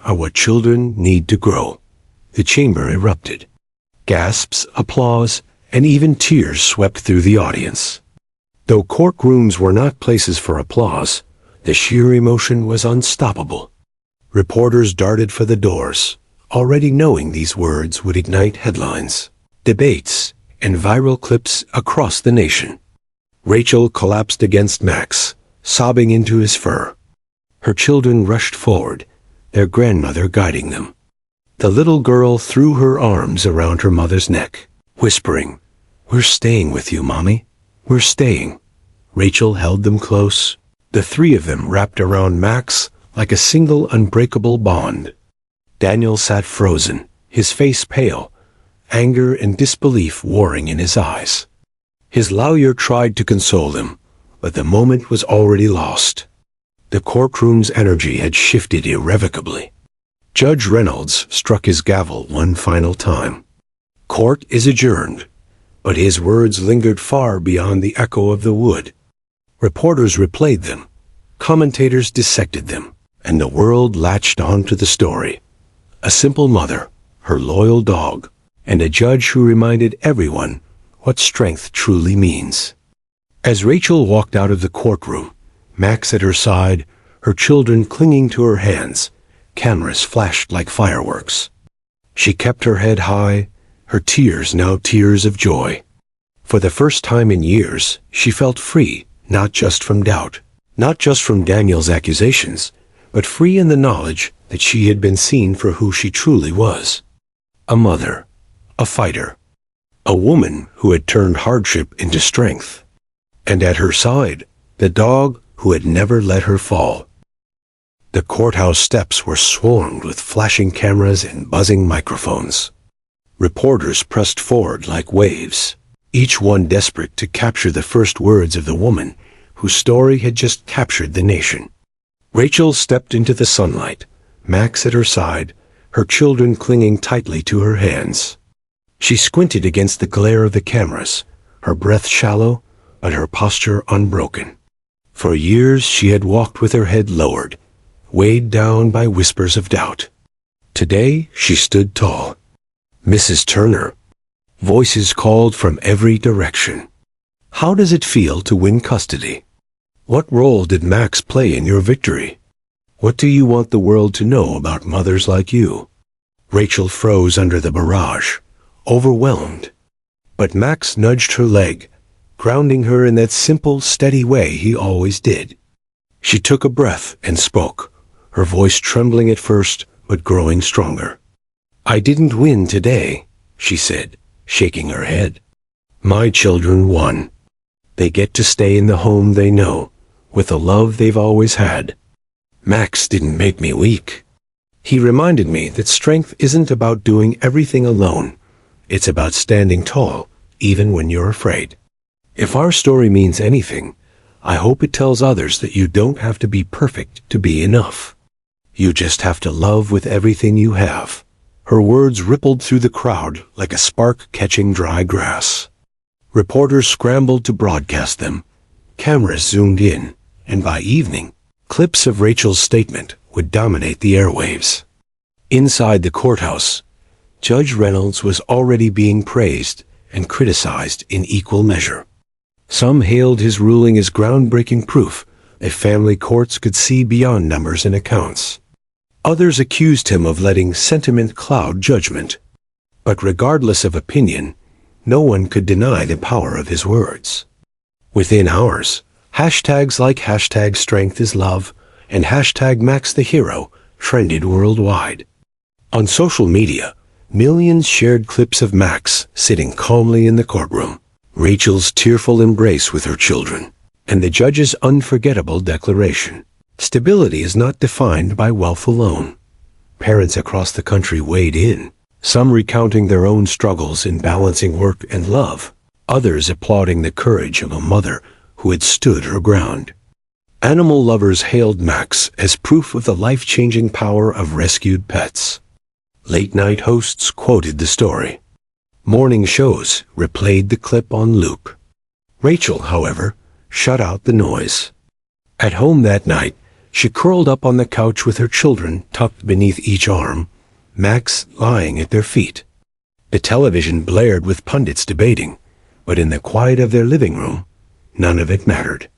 are what children need to grow. The chamber erupted. Gasps, applause, and even tears swept through the audience. Though courtrooms were not places for applause, the sheer emotion was unstoppable. Reporters darted for the doors, already knowing these words would ignite headlines, debates, and viral clips across the nation. Rachel collapsed against Max, sobbing into his fur. Her children rushed forward, their grandmother guiding them. The little girl threw her arms around her mother's neck, whispering, "We're staying with you, Mommy. We're staying." Rachel held them close. The three of them wrapped around Max like a single unbreakable bond. Daniel sat frozen, his face pale, anger and disbelief warring in his eyes. His lawyer tried to console him, but the moment was already lost. The courtroom's energy had shifted irrevocably. Judge Reynolds struck his gavel one final time. Court is adjourned, but his words lingered far beyond the echo of the wood. Reporters replayed them, commentators dissected them, and the world latched onto the story. A simple mother, her loyal dog, and a judge who reminded everyone what strength truly means. As Rachel walked out of the courtroom, Max at her side, her children clinging to her hands, cameras flashed like fireworks. She kept her head high, her tears now tears of joy. For the first time in years, she felt free, not just from doubt, not just from Daniel's accusations, but free in the knowledge that she had been seen for who she truly was. A mother, a fighter, a woman who had turned hardship into strength. And at her side, the dog who had never let her fall. The courthouse steps were swarmed with flashing cameras and buzzing microphones. Reporters pressed forward like waves, each one desperate to capture the first words of the woman whose story had just captured the nation. Rachel stepped into the sunlight, Max at her side, her children clinging tightly to her hands. She squinted against the glare of the cameras, her breath shallow, but her posture unbroken. For years she had walked with her head lowered, weighed down by whispers of doubt. Today she stood tall. "Mrs. Turner." Voices called from every direction. "How does it feel to win custody? What role did Max play in your victory? What do you want the world to know about mothers like you?" Rachel froze under the barrage, overwhelmed. But Max nudged her leg, grounding her in that simple, steady way he always did. She took a breath and spoke, her voice trembling at first, but growing stronger. "I didn't win today," she said, shaking her head. "My children won. They get to stay in the home they know, with the love they've always had. Max didn't make me weak. He reminded me that strength isn't about doing everything alone. It's about standing tall, even when you're afraid. If our story means anything, I hope it tells others that you don't have to be perfect to be enough. You just have to love with everything you have." Her words rippled through the crowd like a spark catching dry grass. Reporters scrambled to broadcast them. Cameras zoomed in, and by evening, clips of Rachel's statement would dominate the airwaves. Inside the courthouse, Judge Reynolds was already being praised and criticized in equal measure. Some hailed his ruling as groundbreaking proof that family courts could see beyond numbers and accounts. Others accused him of letting sentiment cloud judgment. But regardless of opinion, no one could deny the power of his words. Within hours, hashtags like #StrengthIsLove and #MaxTheHero trended worldwide. On social media, millions shared clips of Max sitting calmly in the courtroom, Rachel's tearful embrace with her children, and the judge's unforgettable declaration. Stability is not defined by wealth alone. Parents across the country weighed in, some recounting their own struggles in balancing work and love, others applauding the courage of a mother who had stood her ground. Animal lovers hailed Max as proof of the life-changing power of rescued pets. Late-night hosts quoted the story. Morning shows replayed the clip on loop. Rachel, however, shut out the noise. At home that night, she curled up on the couch with her children tucked beneath each arm, Max lying at their feet. The television blared with pundits debating, but in the quiet of their living room, none of it mattered.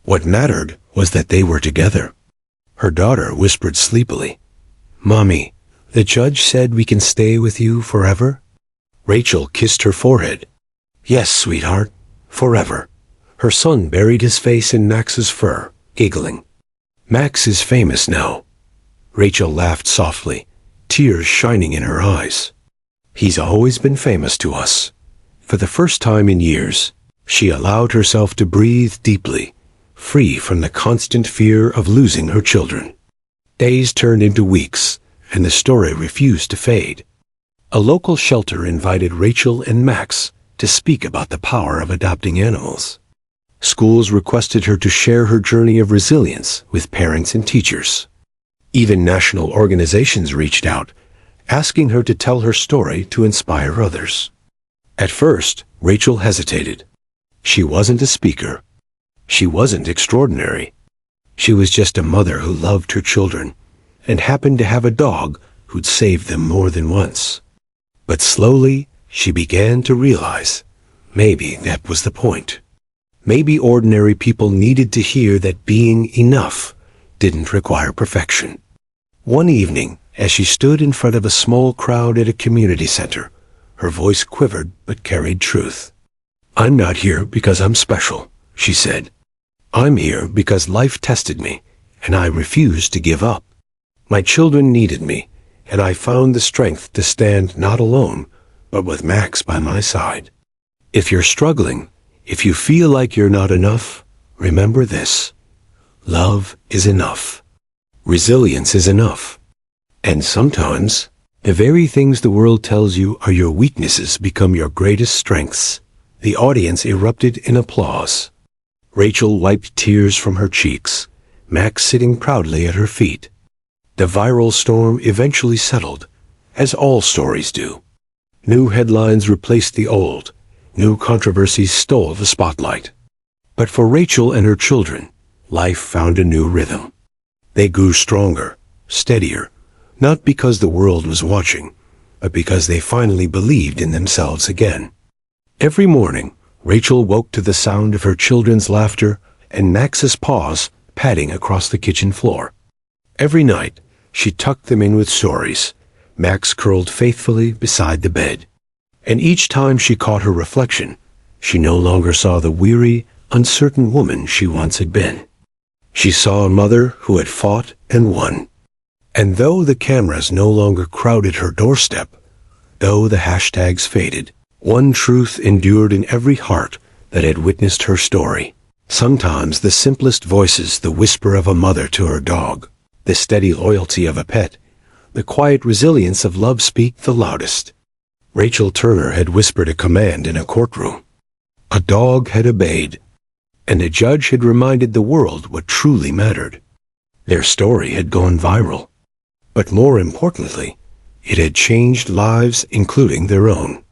What mattered was that they were together. Her daughter whispered sleepily, "Mommy, the judge said we can stay with you forever?" Rachel kissed her forehead. "Yes, sweetheart, forever." Her son buried his face in Max's fur, giggling. "Max is famous now." Rachel laughed softly, tears shining in her eyes. "He's always been famous to us." For the first time in years, she allowed herself to breathe deeply, free from the constant fear of losing her children. Days turned into weeks, and the story refused to fade. A local shelter invited Rachel and Max to speak about the power of adopting animals. Schools requested her to share her journey of resilience with parents and teachers. Even national organizations reached out, asking her to tell her story to inspire others. At first, Rachel hesitated. She wasn't a speaker. She wasn't extraordinary. She was just a mother who loved her children and happened to have a dog who'd saved them more than once. But slowly, she began to realize maybe that was the point. Maybe ordinary people needed to hear that being enough didn't require perfection. One evening, as she stood in front of a small crowd at a community center, her voice quivered but carried truth. "I'm not here because I'm special," she said. "I'm here because life tested me, and I refused to give up. My children needed me, and I found the strength to stand not alone, but with Max by my side. If you're struggling, if you feel like you're not enough, remember this. Love is enough. Resilience is enough. And sometimes, the very things the world tells you are your weaknesses become your greatest strengths." The audience erupted in applause. Rachel wiped tears from her cheeks, Max sitting proudly at her feet. The viral storm eventually settled, as all stories do. New headlines replaced the old. New controversies stole the spotlight. But for Rachel and her children, life found a new rhythm. They grew stronger, steadier, not because the world was watching, but because they finally believed in themselves again. Every morning, Rachel woke to the sound of her children's laughter and Max's paws padding across the kitchen floor. Every night, she tucked them in with stories, Max curled faithfully beside the bed. And each time she caught her reflection, she no longer saw the weary, uncertain woman she once had been. She saw a mother who had fought and won. And though the cameras no longer crowded her doorstep, though the hashtags faded, one truth endured in every heart that had witnessed her story. Sometimes the simplest voices, the whisper of a mother to her dog, the steady loyalty of a pet, the quiet resilience of love speak the loudest. Rachel Turner had whispered a command in a courtroom. A dog had obeyed, and a judge had reminded the world what truly mattered. Their story had gone viral, but more importantly, it had changed lives, including their own.